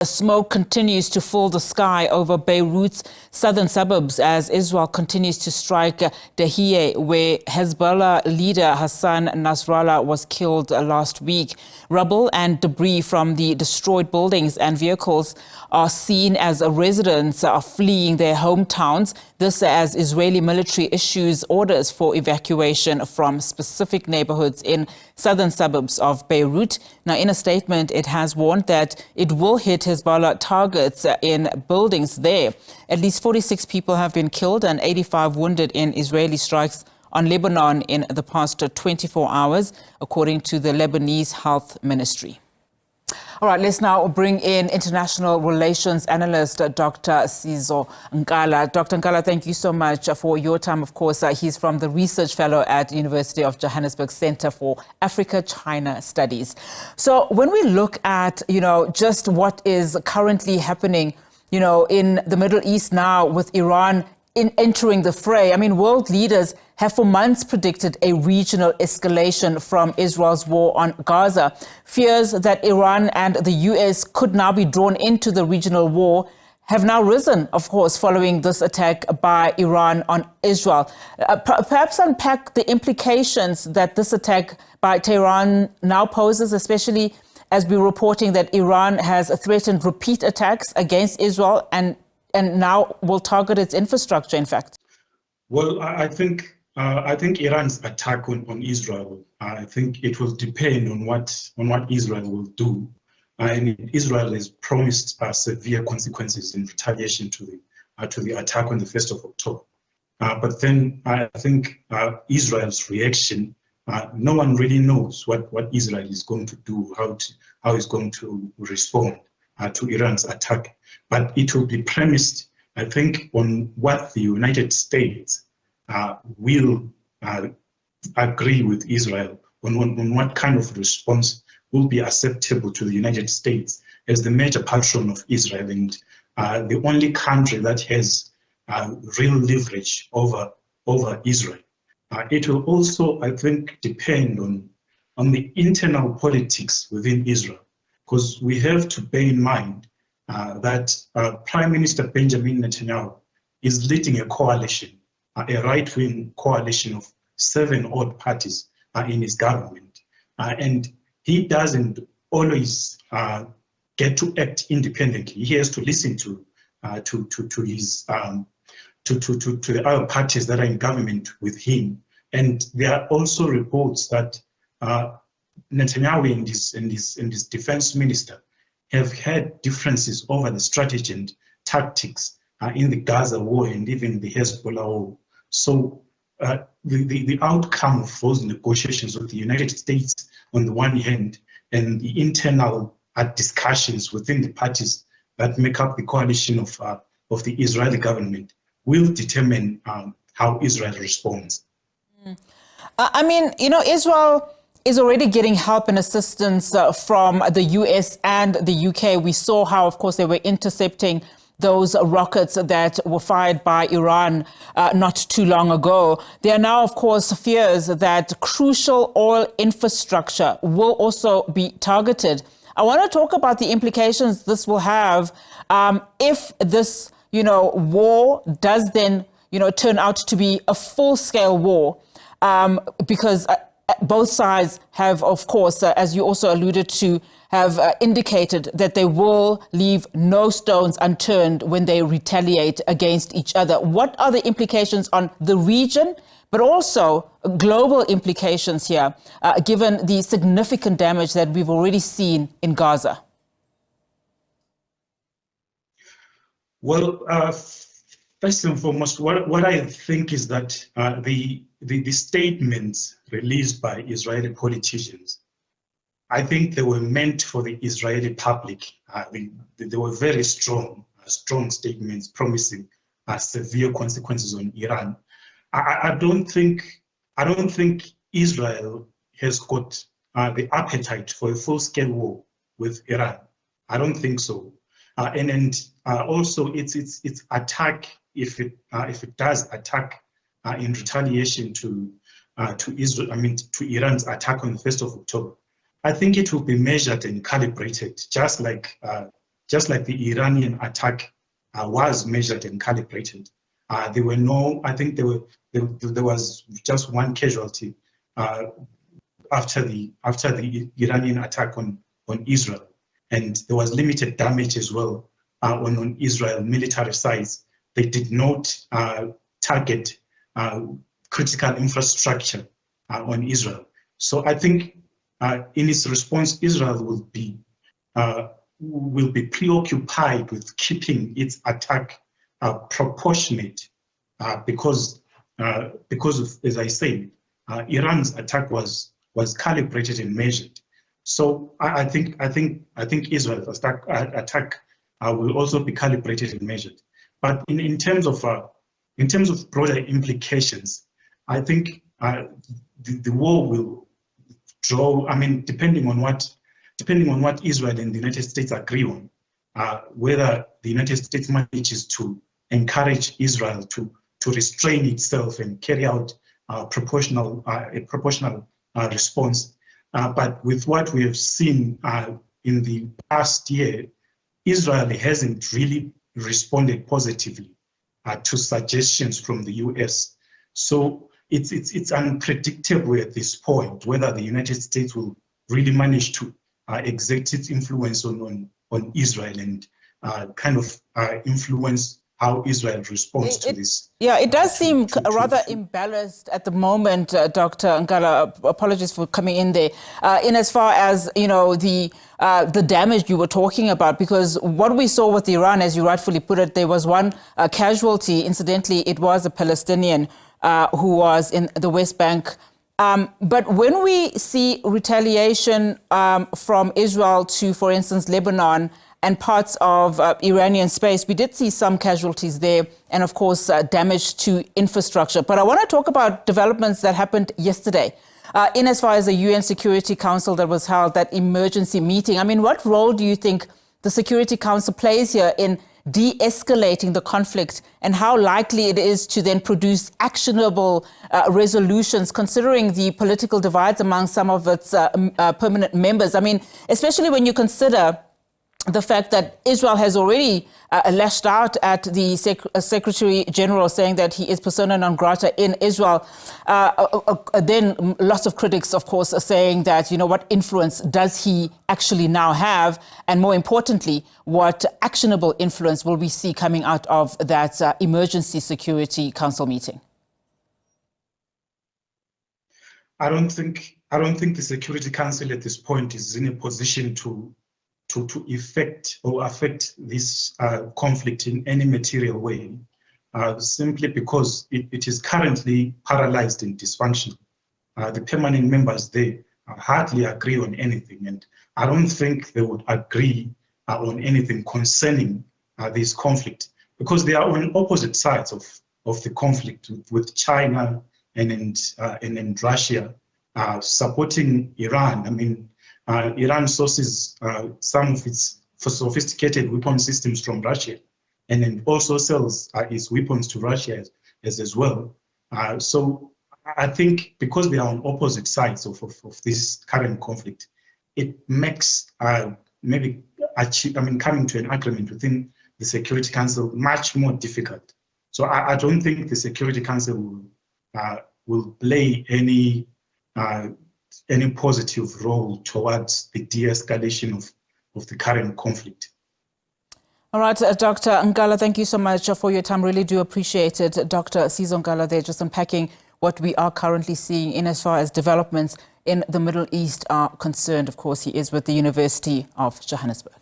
Smoke continues to fill the sky over Beirut's southern suburbs as Israel continues to strike Dahiyeh, where Hezbollah leader Hassan Nasrallah was killed last week. Rubble and debris from the destroyed buildings and vehicles are seen as residents are fleeing their hometowns. This as Israeli military issues orders for evacuation from specific neighborhoods in southern suburbs of Beirut. Now, in a statement, it has warned that it will hit Hezbollah targets in buildings there. At least 46 people have been killed and 85 wounded in Israeli strikes on Lebanon in the past 24 hours, according to the Lebanese Health Ministry. All right, let's now bring in international relations analyst Dr Sizo Nkala. Dr. Nkala, thank you so much for your time. Of course, he's from the research fellow at University of Johannesburg Centre for Africa-China Studies. So when we look at, just what is currently happening, in the Middle East now with Iran entering the fray, I mean, world leaders have for months predicted a regional escalation from Israel's war on Gaza. Fears that Iran and the US could now be drawn into the regional war have now risen, of course, following this attack by Iran on Israel. Perhaps unpack the implications that this attack by Tehran now poses, especially as we're reporting that Iran has threatened repeat attacks against Israel and now will target its infrastructure, in fact. Well, I think Iran's attack on Israel, I think it will depend on what Israel will do. And Israel has promised severe consequences in retaliation to the attack on the 1st of October. But then I think Israel's reaction, no one really knows what Israel is going to do, how it's going to respond to Iran's attack. But it will be premised, I think, on what the United States will agree with Israel on what kind of response will be acceptable to the United States as the major patron of Israel and the only country that has real leverage over Israel. It will also, I think, depend on the internal politics within Israel, because we have to bear in mind that Prime Minister Benjamin Netanyahu is leading a coalition, a right-wing coalition of 7 odd parties in his government. And he doesn't always get to act independently. He has to listen to the other parties that are in government with him. And there are also reports that Netanyahu and his defense minister have had differences over the strategy and tactics in the Gaza war and even the Hezbollah war. So the outcome of those negotiations with the United States on the one hand and the internal discussions within the parties that make up the coalition of the Israeli government will determine how Israel responds. I mean, Israel is already getting help and assistance from the US and the UK. We saw how, of course, they were intercepting those rockets that were fired by Iran not too long ago. There are now, of course, fears that crucial oil infrastructure will also be targeted. I want to talk about the implications this will have if this, war does then, turn out to be a full-scale war, because both sides have, of course, as you also alluded to, have indicated that they will leave no stones unturned when they retaliate against each other. What are the implications on the region, but also global implications here, given the significant damage that we've already seen in Gaza? Well, first and foremost, what I think is that the statements released by Israeli politicians, I think they were meant for the Israeli public. They were very strong statements promising severe consequences on Iran. I don't think Israel has got the appetite for a full-scale war with Iran. I don't think so. And also its attack, if it does attack in retaliation to Israel, to Iran's attack on the 1st of October, I think it will be measured and calibrated, just like just like the Iranian attack was measured and calibrated. There were no, I think there was just one casualty after the Iranian attack on Israel, and there was limited damage as well on Israel military sites. They did not target critical infrastructure on Israel. So I think in its response, Israel will be preoccupied with keeping its attack proportionate because of, as I said, Iran's attack was calibrated and measured. So I think Israel's attack will also be calibrated and measured. But in terms of broader implications, I think the war will draw. I mean, depending on what Israel and the United States agree on, whether the United States manages to encourage Israel to restrain itself and carry out a proportional response. But with what we have seen in the past year, Israel hasn't really responded positively to suggestions from the US. So it's unpredictable at this point whether the United States will really manage to exert its influence on Israel and kind of influence how Israel responds to this. Yeah, it does seem rather imbalanced at the moment, Dr. Nkala. Apologies for coming in there. In as far as, you know, the damage you were talking about, because what we saw with Iran, as you rightfully put it, there was one casualty. Incidentally, it was a Palestinian who was in the West Bank. But when we see retaliation from Israel to, for instance, Lebanon and parts of Iranian space, we did see some casualties there and, of course, damage to infrastructure. But I want to talk about developments that happened yesterday. In as far as the UN Security Council that was held, that emergency meeting, I mean, what role do you think the Security Council plays here in de-escalating the conflict, and how likely it is to then produce actionable resolutions, considering the political divides among some of its permanent members? I mean, especially when you consider the fact that Israel has already lashed out at the Secretary General, saying that he is persona non grata in Israel. Then lots of critics, of course, are saying that, you know, what influence does he actually now have? And more importantly, what actionable influence will we see coming out of that Emergency Security Council meeting? I don't think the Security Council at this point is in a position to affect this conflict in any material way, simply because it is currently paralyzed and dysfunctional. The permanent members there hardly agree on anything, and I don't think they would agree on anything concerning this conflict, because they are on opposite sides of the conflict, with China and Russia supporting Iran. I mean, Iran sources some of its sophisticated weapon systems from Russia, and then also sells its weapons to Russia as well. So I think because they are on opposite sides of this current conflict, it makes coming to an agreement within the Security Council much more difficult. So I don't think the Security Council will play any positive role towards the de-escalation of the current conflict. All right, Dr. Nkala, thank you so much for your time. Really do appreciate it. Dr. Sizo Nkala there, just unpacking what we are currently seeing in as far as developments in the Middle East are concerned. Of course, he is with the University of Johannesburg.